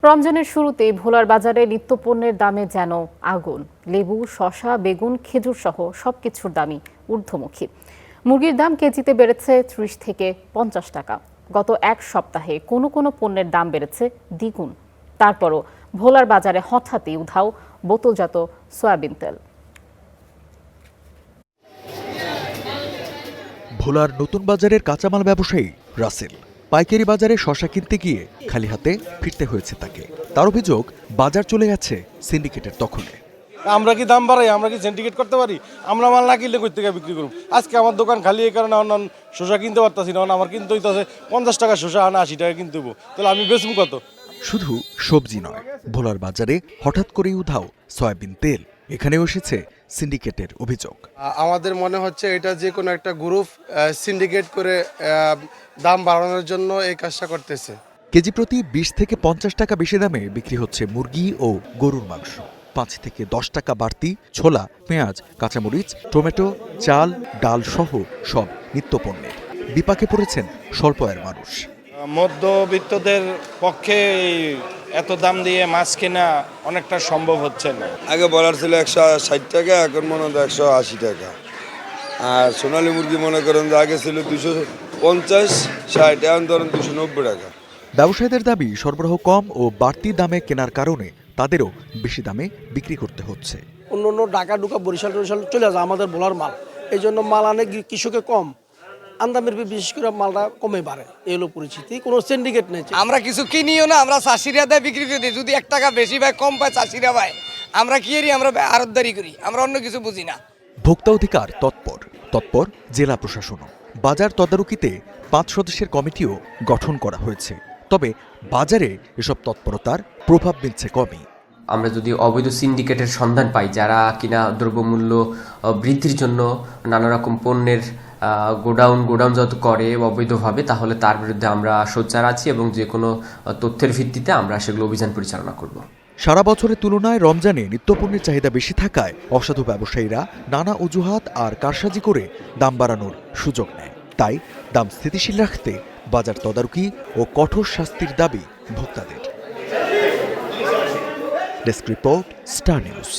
রমজানের শুরুতেই ভোলার বাজারে নিত্যপণ্যের দামে যেন আগুন। লেবু, শসা, বেগুন, খেজুর সহ সবকিছুর দামই ঊর্ধ্বমুখী। মুরগির দাম কেজিতে বেড়েছে ৩০ থেকে ৫০ টাকা। গত এক সপ্তাহে কোনো কোনো পণ্যের দাম বেড়েছে দ্বিগুণ। তারপরও ভোলার বাজারে হঠাৎই উধাও বোতলজাত সয়াবিন তেল। ভোলার নতুন বাজারের কাঁচামাল ব্যবসায়ী রাসেল পাইকারি বাজারে শসা কিনতে গিয়ে খালি হাতে ফিরতে হয়েছে তাকে। তার অভিযোগ, বাজার চলে গেছে সিন্ডিকেটের দখলে। আমরা কি দাম বাড়াই? আমরা কি সিন্ডিকেট করতে পারি? আমরা মাল না কিনলে কই থেকে বিক্রি করব? আজকে আমার দোকান খালি, এই কারণে অন্য শসা কিনতে পারতাছি না। আমার কিনতে হইতাছে ৫০ টাকা শসা, ৮০ টাকা কিনতে হবো। তাহলে আমি বেচবো কত? শুধু সবজি নয়, ভোলার বাজারে হঠাৎ করেই উধাও সয়াবিন তেল। এখানেও এসেছে সিন্ডিকেটের অভিযোগ। আমাদের মনে হচ্ছে এটা যে কোনো একটা গ্রুপ সিন্ডিকেট করে দাম বাড়ানোর জন্য এই কাজটা করতেছে। কেজি প্রতি ২০ থেকে ৫০ টাকা বেশি দামে বিক্রি হচ্ছে মুরগি ও গরুর মাংস। ৫ থেকে ১০ টাকা বাড়তি ছোলা, পেঁয়াজ, কাঁচামরিচ, টমেটো, চাল, ডাল সহ সব নিত্যপণ্যের। বিপাকে পড়েছেন স্বল্প আয়ের মানুষ। মধ্যবিত্তদের পক্ষে এত দাম দিয়ে মাছ কেনা অনেকটা সম্ভব হচ্ছে না। আগে বলার ছিল ১৬০ টাকা, এখন মনে হয় ১৮০ টাকা। আর সোনালী মুরগি মনে করেন যে আগে ছিল ২৫০-৬০, এখন ধরেন ২৯০ টাকা। ব্যবসায়ীদের দাবি, সরবরাহ কম ও বাড়তি দামে কেনার কারণে তাদেরও বেশি দামে বিক্রি করতে হচ্ছে। অন্য অন্য ঢাকা ঢুকা বরিশাল চলে যায় আমাদের ভোলার মাল, এই জন্য মাল আনে কৃষকে কম, আমদানির বিশেষ করে মালটা কমে বাড়ে। এই হলো পরিস্থিতি, কোনো সিন্ডিকেট নেই। আমরা কিছু কিনিও না, আমরা চাষিরা দেয় বিক্রি করে দিই। যদি ১ টাকা বেশি পায় কম পায় চাষিরা পায়, আমরা কি এরি, আমরা আড়তদারি করি, আমরা অন্য কিছু বুঝি না। ভোক্তা অধিকার তৎপর জেলা প্রশাসনও। বাজার তদারকিতে ৫ সদস্যের কমিটিও গঠন করা হয়েছে। তবে বাজারে এসব তৎপরতার প্রভাব মিলছে কমই। আমরা যদি অবৈধ সিন্ডিকেটের সন্ধান পাই, যারা কিনা দ্রব্যমূল্য বৃদ্ধির জন্য নানা রকম পণ্যের গোডাউনজাত করে অবৈধভাবে, তাহলে তার বিরুদ্ধে আমরা সোচ্চার আছি এবং যে কোনো তথ্যের ভিত্তিতে আমরা সেগুলো অভিযান পরিচালনা করব। সারা বছরের তুলনায় রমজানে নিত্যপণ্যের চাহিদা বেশি থাকায় অসাধু ব্যবসায়ীরা নানা অজুহাত আর কারসাজি করে দাম বাড়ানোর সুযোগ নেয়। তাই দাম স্থিতিশীল রাখতে বাজার তদারকি ও কঠোর শাস্তির দাবি ভোক্তাদের। Desk report, star news.